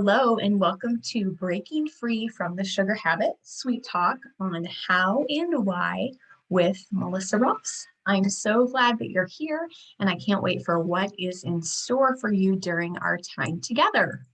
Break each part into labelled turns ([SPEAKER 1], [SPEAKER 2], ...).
[SPEAKER 1] Hello and welcome to Breaking Free from the Sugar Habit, Sweet Talk on How and Why with Melissa Rohlfs. I'm so glad that you're here and I can't wait for what is in store for you during our time together.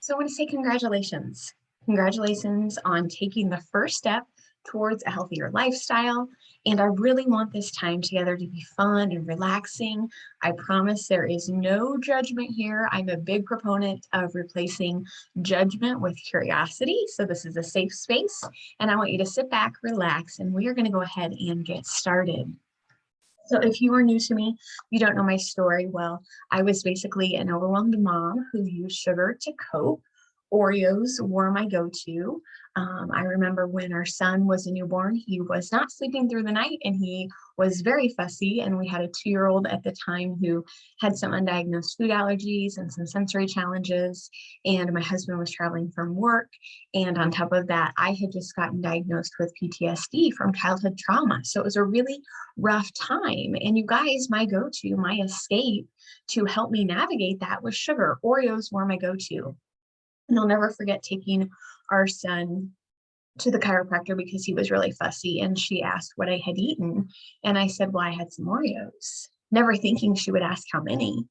[SPEAKER 1] So I want to say congratulations. Congratulations on taking the first step towards a healthier lifestyle. And I really want this time together to be fun and relaxing. I promise there is no judgment here. I'm a big proponent of replacing judgment with curiosity. So this is a safe space, and I want you to sit back, relax, and we are going to go ahead and get started. So if you are new to me, you don't know my story, well, I was basically an overwhelmed mom who used sugar to cope. Oreos were my go-to. I remember when our son was a newborn, he was not sleeping through the night and he was very fussy. And we had a 2-year-old at the time who had some undiagnosed food allergies and some sensory challenges. And my husband was traveling from work. And on top of that, I had just gotten diagnosed with PTSD from childhood trauma. So it was a really rough time. And you guys, my go-to, my escape to help me navigate that was sugar. Oreos were my go-to. And I'll never forget taking our son to the chiropractor because he was really fussy. And she asked what I had eaten. And I said, well, I had some Oreos, never thinking she would ask how many.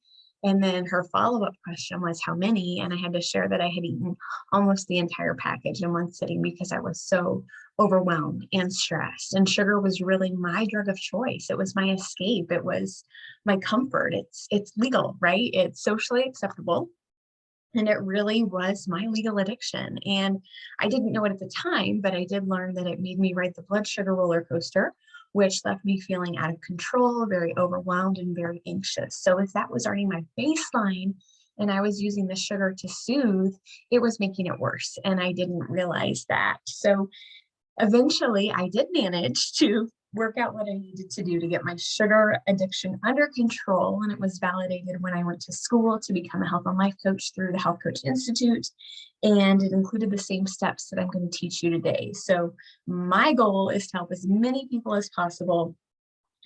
[SPEAKER 1] And then her follow-up question was how many? And I had to share that I had eaten almost the entire package in one sitting because I was so overwhelmed and stressed. And sugar was really my drug of choice. It was my escape. It was my comfort. It's legal, right? It's socially acceptable. And it really was my legal addiction. And I didn't know it at the time, but I did learn that it made me ride the blood sugar roller coaster, which left me feeling out of control, very overwhelmed, and very anxious. So if that was already my baseline and I was using the sugar to soothe, it was making it worse. And I didn't realize that. So eventually I did manage to work out what I needed to do to get my sugar addiction under control. And it was validated when I went to school to become a health and life coach through the Health Coach Institute. And it included the same steps that I'm going to teach you today. So my goal is to help as many people as possible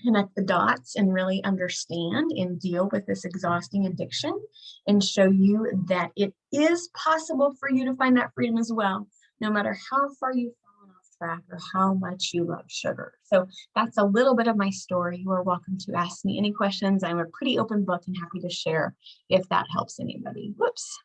[SPEAKER 1] connect the dots and really understand and deal with this exhausting addiction and show you that it is possible for you to find that freedom as well, no matter how far you've fallen off track or how much you love sugar. So that's a little bit of my story. You are welcome to ask me any questions. I'm a pretty open book and happy to share if that helps anybody. Whoops.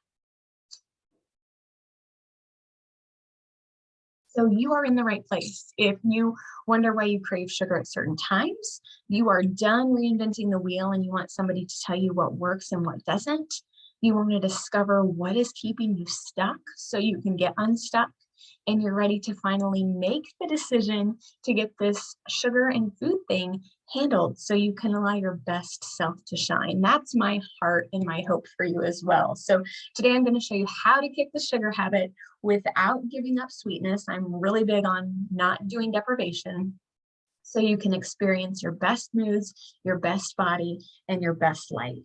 [SPEAKER 1] So you are in the right place. If you wonder why you crave sugar at certain times, you are done reinventing the wheel and you want somebody to tell you what works and what doesn't. You want to discover what is keeping you stuck so you can get unstuck. And you're ready to finally make the decision to get this sugar and food thing handled so you can allow your best self to shine. That's my heart and my hope for you as well. So today I'm going to show you how to kick the sugar habit without giving up sweetness. I'm really big on not doing deprivation so you can experience your best moods, your best body, and your best life.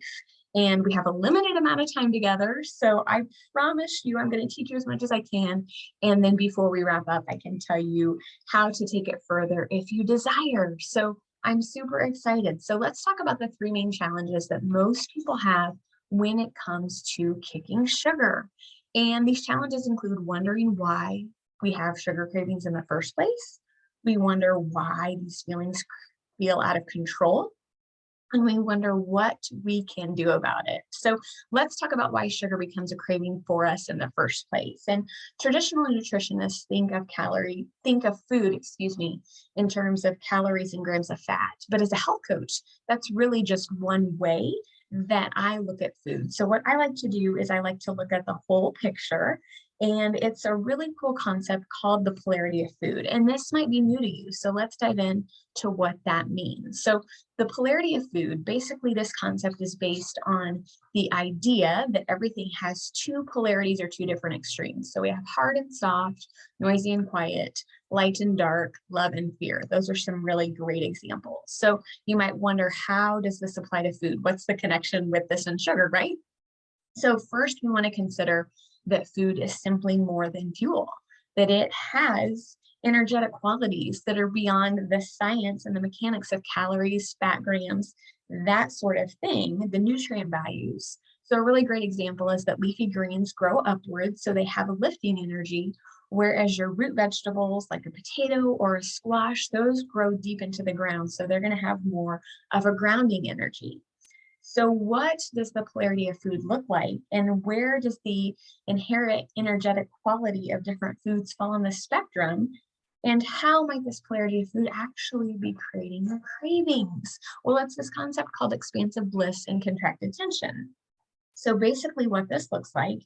[SPEAKER 1] And we have a limited amount of time together. So I promise you, I'm going to teach you as much as I can. And then before we wrap up, I can tell you how to take it further if you desire. So I'm super excited. So let's talk about the 3 main challenges that most people have when it comes to kicking sugar. And these challenges include wondering why we have sugar cravings in the first place. We wonder why these feelings feel out of control. And we wonder what we can do about it. So let's talk about why sugar becomes a craving for us in the first place. And traditional nutritionists think of food, in terms of calories and grams of fat. But as a health coach, that's really just one way that I look at food. So what I like to do is I like to look at the whole picture. And it's a really cool concept called the polarity of food. And this might be new to you. So let's dive in to what that means. So the polarity of food, basically this concept is based on the idea that everything has 2 polarities or 2 different extremes. So we have hard and soft, noisy and quiet, light and dark, love and fear. Those are some really great examples. So you might wonder, how does this apply to food? What's the connection with this and sugar, right? So first we want to consider that food is simply more than fuel, that it has energetic qualities that are beyond the science and the mechanics of calories, fat grams, that sort of thing, the nutrient values. So a really great example is that leafy greens grow upwards, so they have a lifting energy, whereas your root vegetables like a potato or a squash, those grow deep into the ground, so they're going to have more of a grounding energy. So what does the polarity of food look like, and where does the inherent energetic quality of different foods fall on the spectrum? And how might this polarity of food actually be creating your cravings? Well, it's this concept called expansive bliss and contracted tension. So basically what this looks like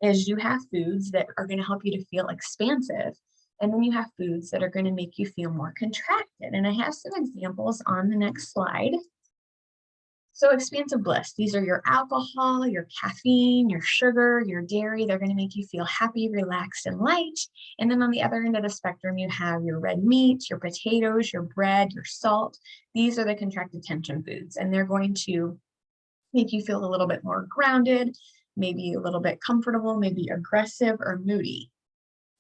[SPEAKER 1] is you have foods that are going to help you to feel expansive, and then you have foods that are going to make you feel more contracted. And I have some examples on the next slide. So expansive bliss, these are your alcohol, your caffeine, your sugar, your dairy. They're going to make you feel happy, relaxed, and light. And then on the other end of the spectrum, you have your red meat, your potatoes, your bread, your salt. These are the contracted tension foods, and they're going to make you feel a little bit more grounded, maybe a little bit comfortable, maybe aggressive or moody.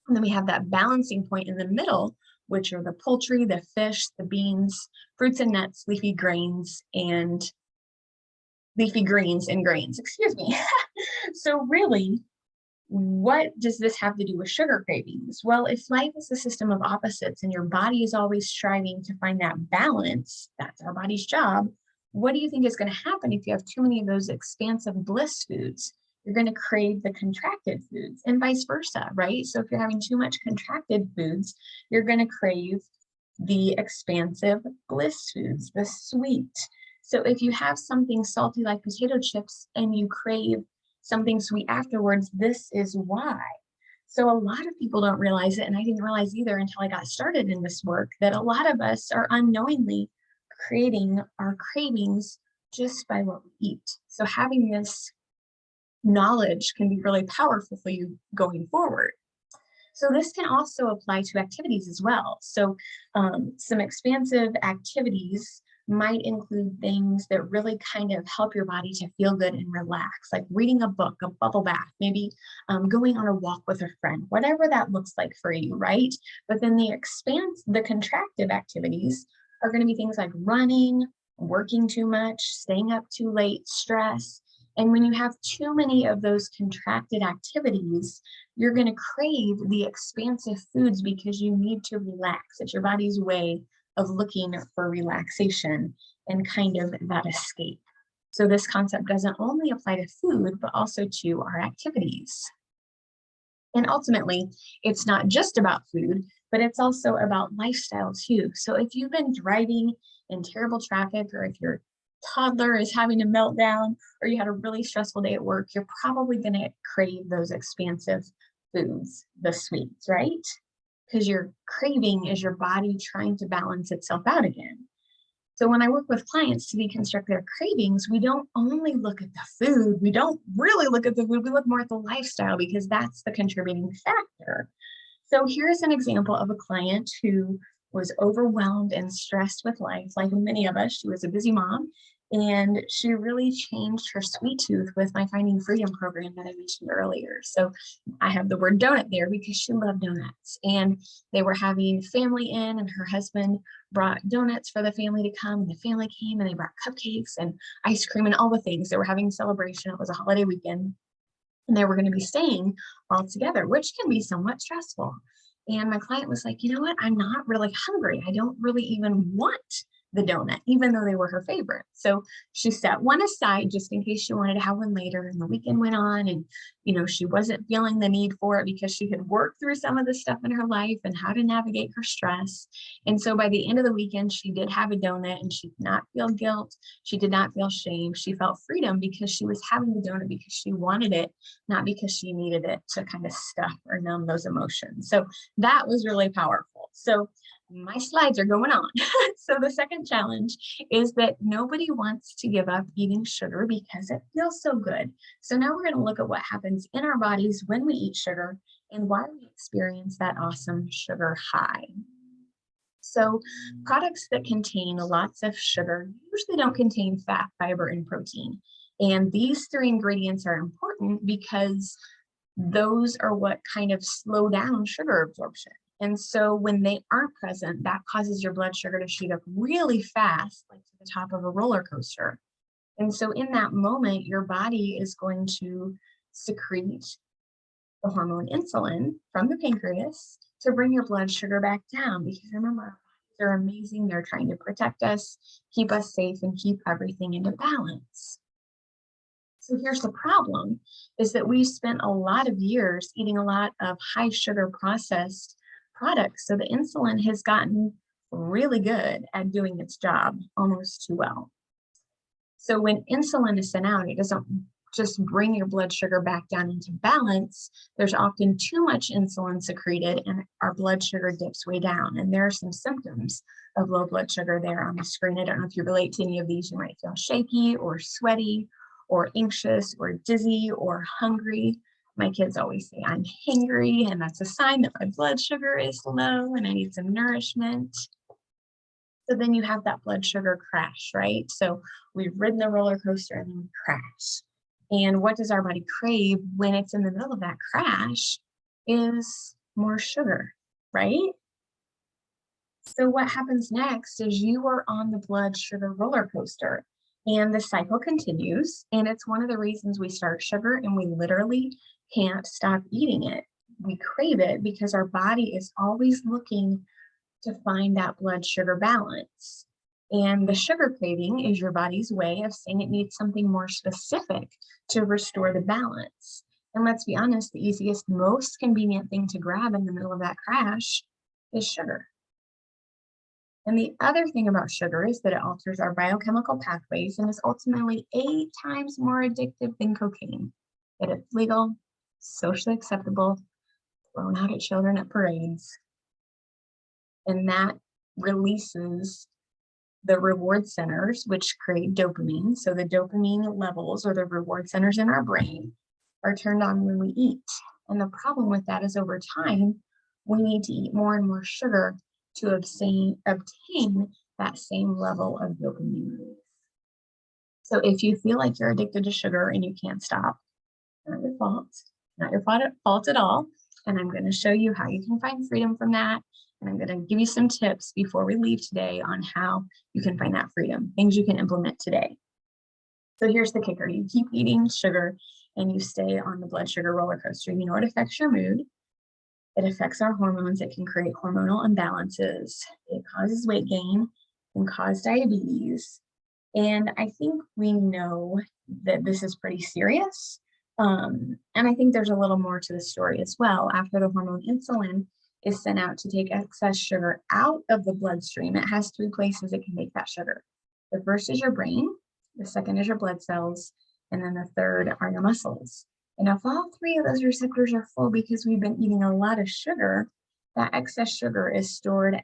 [SPEAKER 1] And then we have that balancing point in the middle, which are the poultry, the fish, the beans, fruits and nuts, leafy greens and grains, excuse me. So really, what does this have to do with sugar cravings? Well, if life is a system of opposites and your body is always striving to find that balance, that's our body's job. What do you think is going to happen if you have too many of those expansive bliss foods? You're going to crave the contracted foods and vice versa, right? So if you're having too much contracted foods, you're going to crave the expansive bliss foods, the sweet. So if you have something salty like potato chips and you crave something sweet afterwards, this is why. So a lot of people don't realize it, and I didn't realize either until I got started in this work, that a lot of us are unknowingly creating our cravings just by what we eat. So having this knowledge can be really powerful for you going forward. So this can also apply to activities as well. So some expansive activities might include things that really kind of help your body to feel good and relax, like reading a book, a bubble bath, maybe going on a walk with a friend, whatever that looks like for you, right? But then the contractive activities are going to be things like running, working too much, staying up too late, stress. And when you have too many of those contracted activities, you're going to crave the expansive foods because you need to relax. It's your body's way of looking for relaxation and kind of that escape. So this concept doesn't only apply to food, but also to our activities. And ultimately, it's not just about food, but it's also about lifestyle too. So if you've been driving in terrible traffic, or if your toddler is having a meltdown, or you had a really stressful day at work, you're probably going to crave those expansive foods, the sweets, right? Because your craving is your body trying to balance itself out again. So when I work with clients to deconstruct their cravings, we don't only look at the food, we don't really look at the food, we look more at the lifestyle because that's the contributing factor. So here's an example of a client who was overwhelmed and stressed with life, like many of us. She was a busy mom, and she really changed her sweet tooth with my Finding Freedom program that I mentioned earlier. So I have the word donut there because she loved donuts, and they were having family in, and her husband brought donuts for the family to come, and the family came and they brought cupcakes and ice cream and all the things. They were having a celebration. It was a holiday weekend, and they were going to be staying all together, which can be somewhat stressful. And my client was like, you know what? I'm not really hungry. I don't really even want the donut, even though they were her favorite. So she set one aside just in case she wanted to have one later. And the weekend went on, and she wasn't feeling the need for it because she had worked through some of the stuff in her life and how to navigate her stress. And so by the end of the weekend, she did have a donut, and she did not feel guilt. She did not feel shame. She felt freedom because she was having the donut because she wanted it, not because she needed it to kind of stuff or numb those emotions. So that was really powerful. So my slides are going on. So the second challenge is that nobody wants to give up eating sugar because it feels so good. So now we're going to look at what happens in our bodies when we eat sugar and why we experience that awesome sugar high. So products that contain lots of sugar usually don't contain fat, fiber, and protein. And these three ingredients are important because those are what kind of slow down sugar absorption. And so when they aren't present, that causes your blood sugar to shoot up really fast, like to the top of a roller coaster. And so in that moment, your body is going to secrete the hormone insulin from the pancreas to bring your blood sugar back down. Because remember, our bodies are amazing. They're trying to protect us, keep us safe, and keep everything into balance. So here's the problem is that we've spent a lot of years eating a lot of high sugar processed products. So the insulin has gotten really good at doing its job almost too well. So when insulin is sent out, it doesn't just bring your blood sugar back down into balance. There's often too much insulin secreted and our blood sugar dips way down. And there are some symptoms of low blood sugar there on the screen. I don't know if you relate to any of these. You might feel shaky or sweaty or anxious or dizzy or hungry. My kids always say I'm hangry, and that's a sign that my blood sugar is low and I need some nourishment. So then you have that blood sugar crash, right? So we've ridden the roller coaster and then we crash. And what does our body crave when it's in the middle of that crash is more sugar, right? So what happens next is you are on the blood sugar roller coaster and the cycle continues. And it's one of the reasons we start sugar and we literally can't stop eating it. We crave it because our body is always looking to find that blood sugar balance. And the sugar craving is your body's way of saying it needs something more specific to restore the balance. And let's be honest, the easiest, most convenient thing to grab in the middle of that crash is sugar. And the other thing about sugar is that it alters our biochemical pathways and is ultimately 8 times more addictive than cocaine. Yet it's legal, socially acceptable, thrown out at children at parades. And that releases the reward centers, which create dopamine. So the dopamine levels or the reward centers in our brain are turned on when we eat. And the problem with that is over time, we need to eat more and more sugar to obtain that same level of dopamine release. So if you feel like you're addicted to sugar and you can't stop, not your fault, not your fault at all. And I'm going to show you how you can find freedom from that. And I'm going to give you some tips before we leave today on how you can find that freedom, things you can implement today. So here's the kicker. You keep eating sugar and you stay on the blood sugar roller coaster. You know it affects your mood. It affects our hormones. It can create hormonal imbalances. It causes weight gain, can cause diabetes. And I think we know that this is pretty serious. And I think there's a little more to the story as well. After the hormone insulin is sent out to take excess sugar out of the bloodstream, it has 3 places it can make that sugar. The first is your brain, the second is your blood cells, and then the third are your muscles. And if all 3 of those receptors are full because we've been eating a lot of sugar, that excess sugar is stored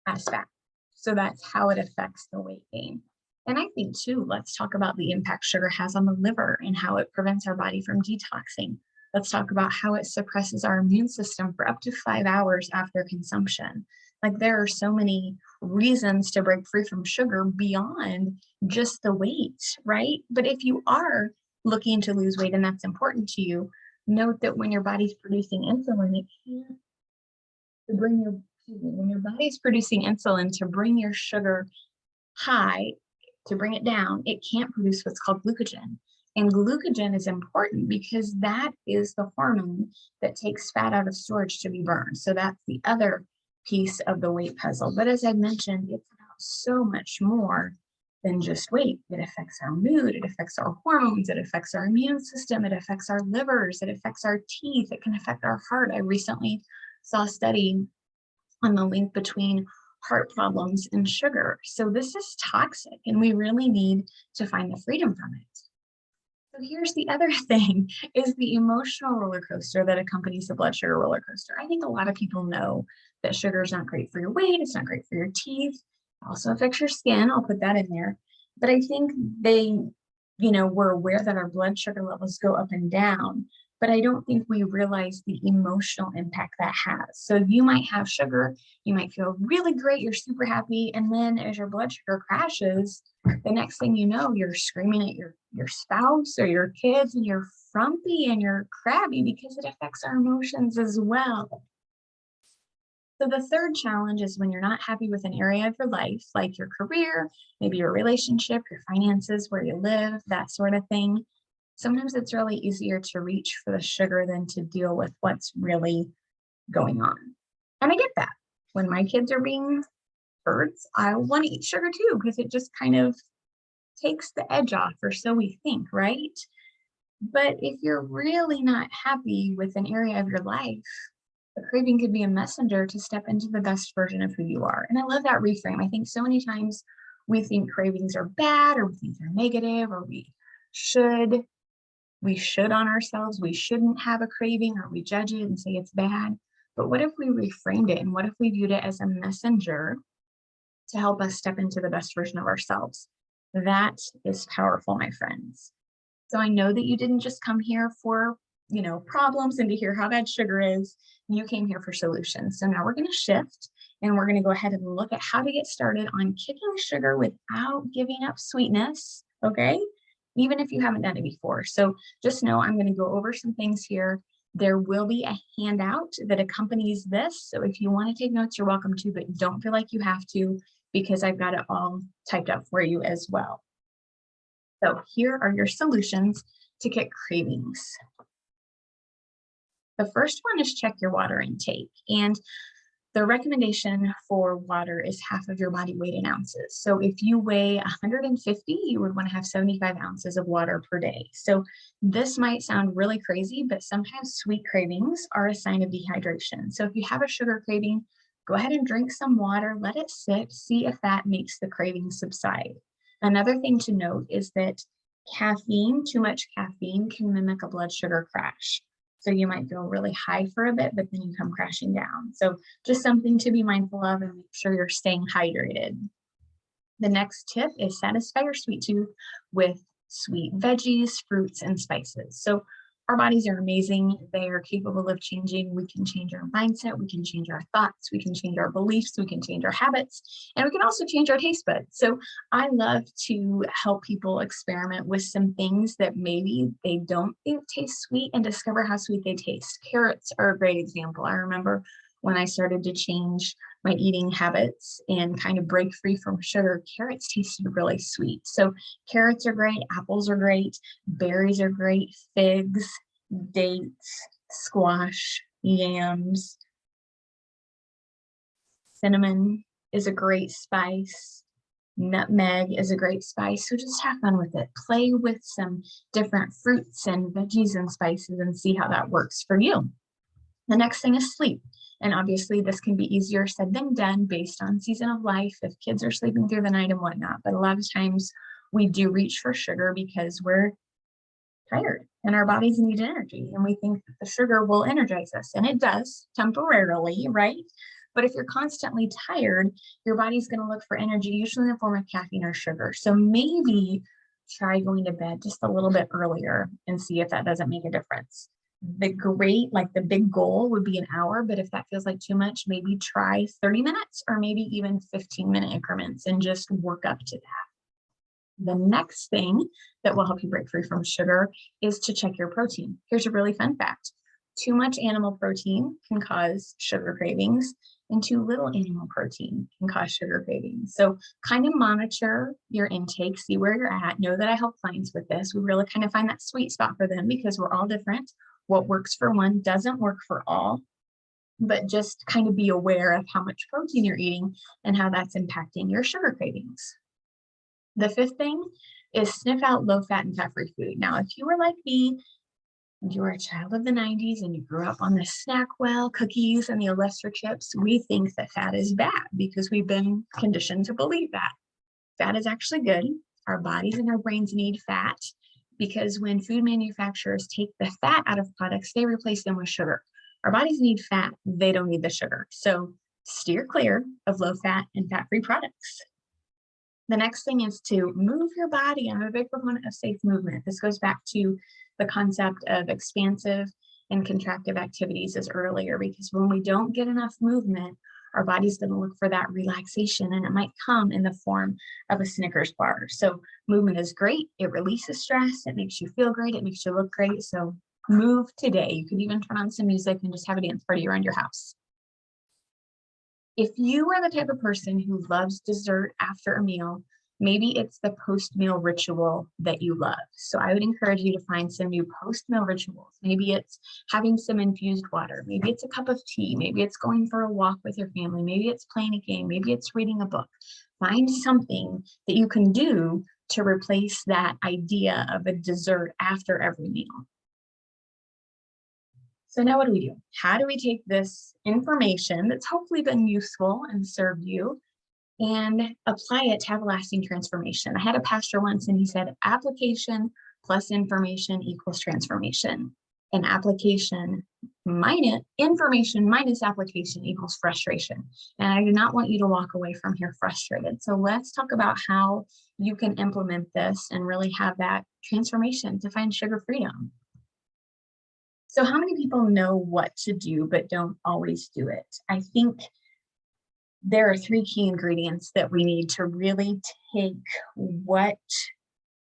[SPEAKER 1] as fat. So that's how it affects the weight gain. And I think too, let's talk about the impact sugar has on the liver and how it prevents our body from detoxing. Let's talk about how it suppresses our immune system for up to 5 hours after consumption. Like there are so many reasons to break free from sugar beyond just the weight, right? But if you are looking to lose weight and that's important to you, note that when your body's producing insulin, it can't to bring your when your body's producing insulin to bring your sugar high, to bring it down, it can't produce what's called glucagon. And glucagon is important because that is the hormone that takes fat out of storage to be burned. So that's the other piece of the weight puzzle. But as I mentioned, it's about so much more than just weight. It affects our mood, it affects our hormones, it affects our immune system, it affects our livers, it affects our teeth, it can affect our heart. I recently saw a study on the link between heart problems and sugar. So this is toxic and we really need to find the freedom from it. So here's the other thing is the emotional roller coaster that accompanies the blood sugar roller coaster. I think a lot of people know that sugar is not great for your weight. It's not great for your teeth. It also affects your skin. I'll put that in there. But I think they, we're aware that our blood sugar levels go up and down, but I don't think we realize the emotional impact that has. So you might have sugar, you might feel really great, you're super happy, and then as your blood sugar crashes, the next thing you know, you're screaming at your spouse or your kids, and you're frumpy and you're crabby because it affects our emotions as well. So the third challenge is when you're not happy with an area of your life, like your career, maybe your relationship, your finances, where you live, that sort of thing. Sometimes it's really easier to reach for the sugar than to deal with what's really going on. And I get that. When my kids are being birds, I want to eat sugar too, because it just kind of takes the edge off, or so we think, right? But if you're really not happy with an area of your life, a craving could be a messenger to step into the best version of who you are. And I love that reframe. I think so many times we think cravings are bad, or we think they're negative, or should we should on ourselves. We shouldn't have a craving, or we judge it and say it's bad. But what if we reframed it? And what if we viewed it as a messenger to help us step into the best version of ourselves? That is powerful, my friends. So I know that you didn't just come here for, problems and to hear how bad sugar is. You came here for solutions. So now we're going to shift and we're going to go ahead and look at how to get started on kicking sugar without giving up sweetness. Okay. Even if you haven't done it before. So just know I'm going to go over some things here. There will be a handout that accompanies this. So if you want to take notes, you're welcome to, but don't feel like you have to, because I've got it all typed up for you as well. So here are your solutions to kick cravings. The first one is check your water intake. And the recommendation for water is half of your body weight in ounces. So if you weigh 150, you would want to have 75 ounces of water per day. So this might sound really crazy, but sometimes sweet cravings are a sign of dehydration. So if you have a sugar craving, go ahead and drink some water, let it sit, see if that makes the craving subside. Another thing to note is that caffeine, too much caffeine, can mimic a blood sugar crash. So you might feel really high for a bit, but then you come crashing down. So just something to be mindful of, and make sure you're staying hydrated. The next tip is satisfy your sweet tooth with sweet veggies, fruits, and spices. So our bodies are amazing. They are capable of changing. We can change our mindset. We can change our thoughts. We can change our beliefs. We can change our habits. And we can also change our taste buds. So I love to help people experiment with some things that maybe they don't think taste sweet and discover how sweet they taste. Carrots are a great example. I remember when I started to change my eating habits and kind of break free from sugar, carrots tasted really sweet. So carrots are great, apples are great, berries are great, figs, dates, squash, yams, cinnamon is a great spice. Nutmeg is a great spice. So just have fun with it. Play with some different fruits and veggies and spices and see how that works for you. The next thing is sleep. And obviously this can be easier said than done based on season of life, if kids are sleeping through the night and whatnot. But a lot of times we do reach for sugar because we're tired and our bodies need energy. And we think that the sugar will energize us. And it does temporarily, right? But if you're constantly tired, your body's going to look for energy, usually in the form of caffeine or sugar. So maybe try going to bed just a little bit earlier and see if that doesn't make a difference. The big goal would be an hour, but if that feels like too much, maybe try 30 minutes or maybe even 15-minute increments and just work up to that. The next thing that will help you break free from sugar is to check your protein. Here's a really fun fact. Too much animal protein can cause sugar cravings, and too little animal protein can cause sugar cravings. So kind of monitor your intake, see where you're at. Know that I help clients with this. We really kind of find that sweet spot for them because we're all different. What works for one doesn't work for all, but just kind of be aware of how much protein you're eating and how that's impacting your sugar cravings. The fifth thing is sniff out low-fat and fat-free food. Now, if you were like me, and you were a child of the 90s and you grew up on the Snackwell cookies and the Olestra chips, we think that fat is bad because we've been conditioned to believe that. Fat is actually good. Our bodies and our brains need fat because when food manufacturers take the fat out of products, they replace them with sugar. Our bodies need fat. They don't need the sugar. So steer clear of low-fat and fat-free products. The next thing is to move your body. I'm a big proponent of safe movement. This goes back to the concept of expansive and contractive activities as earlier, because when we don't get enough movement, our body's going to look for that relaxation, and it might come in the form of a Snickers bar. So movement is great. It releases stress. It makes you feel great. It makes you look great. So move today. You could even turn on some music and just have a dance party around your house. If you are the type of person who loves dessert after a meal, maybe it's the post-meal ritual that you love. So I would encourage you to find some new post-meal rituals. Maybe it's having some infused water. Maybe it's a cup of tea. Maybe it's going for a walk with your family. Maybe it's playing a game. Maybe it's reading a book. Find something that you can do to replace that idea of a dessert after every meal. So now what do? How do we take this information that's hopefully been useful and served you and apply it to have a lasting transformation? I had a pastor once and he said, application plus information equals transformation. And information minus application equals frustration. And I do not want you to walk away from here frustrated. So let's talk about how you can implement this and really have that transformation to find sugar freedom. So how many people know what to do, but don't always do it? I think there are 3 key ingredients that we need to really take what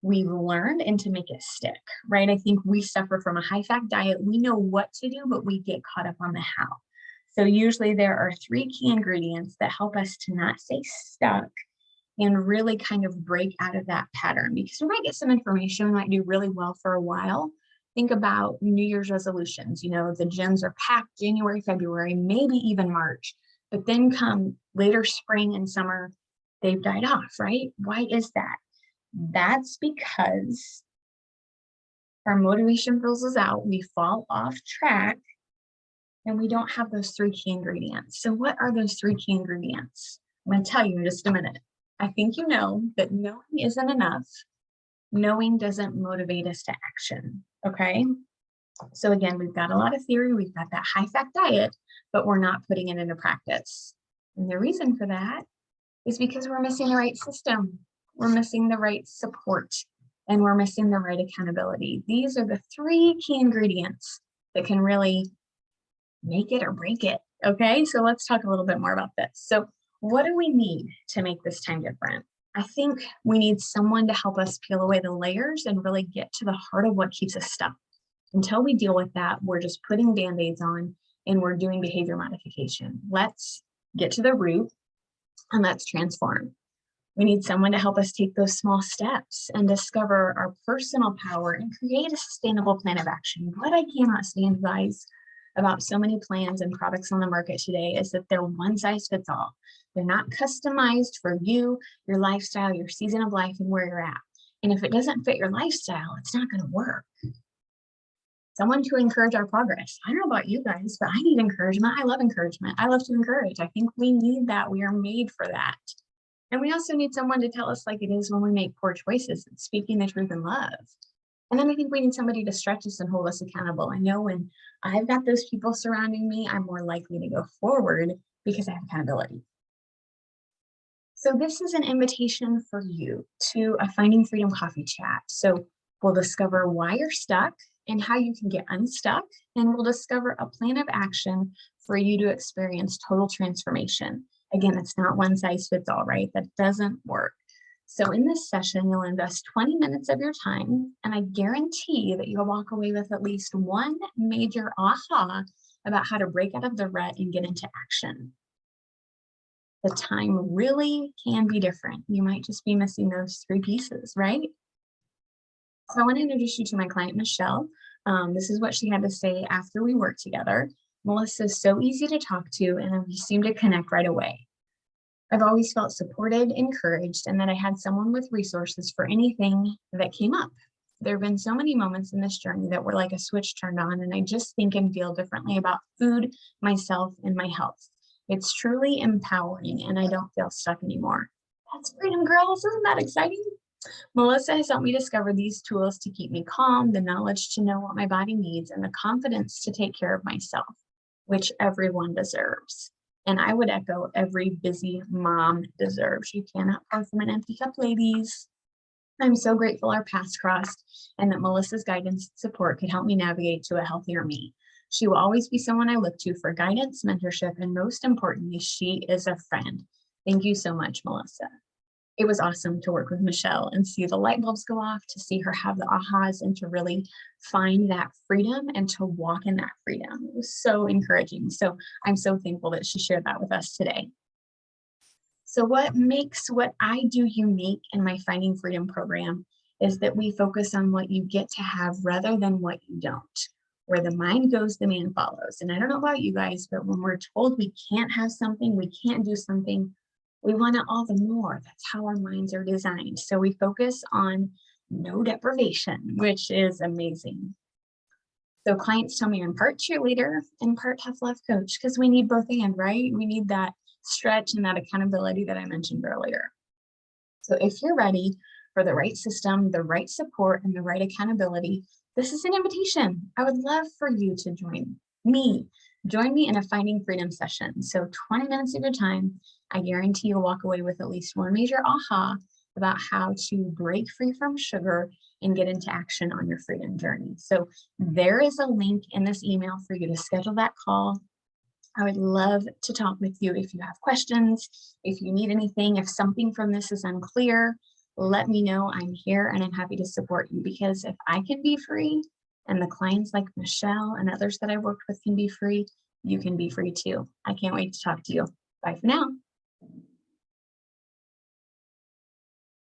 [SPEAKER 1] we've learned and to make it stick, right? I think we suffer from a high-fat diet. We know what to do, but we get caught up on the how. So usually there are 3 key ingredients that help us to not stay stuck and really kind of break out of that pattern, because we might get some information, we might do really well for a while. Think about New Year's resolutions. You know, the gyms are packed January, February, maybe even March, but then come later spring and summer, they've died off, right? Why is that? That's because our motivation fizzles out, we fall off track, and we don't have those 3 key ingredients. So what are those 3 key ingredients? I'm going to tell you in just a minute. I think you know that knowing isn't enough. Knowing doesn't motivate us to action, okay? So again, we've got a lot of theory, we've got that high-fat diet, but we're not putting it into practice. And the reason for that is because we're missing the right system. We're missing the right support, and we're missing the right accountability. These are the 3 key ingredients that can really make it or break it, okay? So let's talk a little bit more about this. So what do we need to make this time different? I think we need someone to help us peel away the layers and really get to the heart of what keeps us stuck. Until we deal with that, we're just putting Band-Aids on and we're doing behavior modification. Let's get to the root and let's transform. We need someone to help us take those small steps and discover our personal power and create a sustainable plan of action. What I cannot stand, guys, about so many plans and products on the market today is that they're one size fits all. They're not customized for you, your lifestyle, your season of life, and where you're at. And if it doesn't fit your lifestyle, it's not going to work. Someone to encourage our progress. I don't know about you guys, but I need encouragement. I love encouragement. I love to encourage. I think we need that. We are made for that. And we also need someone to tell us like it is when we make poor choices and speaking the truth in love. And then I think we need somebody to stretch us and hold us accountable. I know when I've got those people surrounding me, I'm more likely to go forward because I have accountability. So this is an invitation for you to a Finding Freedom coffee chat. So we'll discover why you're stuck and how you can get unstuck. And we'll discover a plan of action for you to experience total transformation. Again, it's not one size fits all, right? That doesn't work. So in this session, you'll invest 20 minutes of your time, and I guarantee that you'll walk away with at least one major aha about how to break out of the rut and get into action. The time really can be different. You might just be missing those 3 pieces, right? So I want to introduce you to my client, Michelle. This is what she had to say after we worked together. Melissa is so easy to talk to, and we seem to connect right away. I've always felt supported, encouraged, and that I had someone with resources for anything that came up. There have been so many moments in this journey that were like a switch turned on, and I just think and feel differently about food, myself, and my health. It's truly empowering, and I don't feel stuck anymore. That's freedom, girls. Isn't that exciting? Melissa has helped me discover these tools to keep me calm, the knowledge to know what my body needs, and the confidence to take care of myself, which everyone deserves. And I would echo every busy mom deserves. You cannot pour from an empty cup, ladies. I'm so grateful our paths crossed and that Melissa's guidance and support could help me navigate to a healthier me. She will always be someone I look to for guidance, mentorship, and most importantly, she is a friend. Thank you so much, Melissa. It was awesome to work with Michelle and see the light bulbs go off, to see her have the ahas and to really find that freedom and to walk in that freedom. It was so encouraging. So I'm so thankful that she shared that with us today. So what makes what I do unique in my Finding Freedom program is that we focus on what you get to have rather than what you don't. Where the mind goes, the man follows. And I don't know about you guys, but when we're told we can't have something, we can't do something, we want it all the more. That's how our minds are designed. So we focus on no deprivation, which is amazing. So clients tell me I'm part cheerleader and part tough love coach because we need both and, right? We need that stretch and that accountability that I mentioned earlier. So if you're ready for the right system, the right support, and the right accountability, this is an invitation. I would love for you to join me. Join me in a Finding Freedom session. So 20 minutes of your time, I guarantee you'll walk away with at least one major aha about how to break free from sugar and get into action on your freedom journey. So there is a link in this email for you to schedule that call. I would love to talk with you if you have questions, if you need anything, if something from this is unclear, let me know. I'm here and I'm happy to support you, because if I can be free and the clients like Michelle and others that I worked with can be free, you can be free too. I can't wait to talk to you. Bye for now.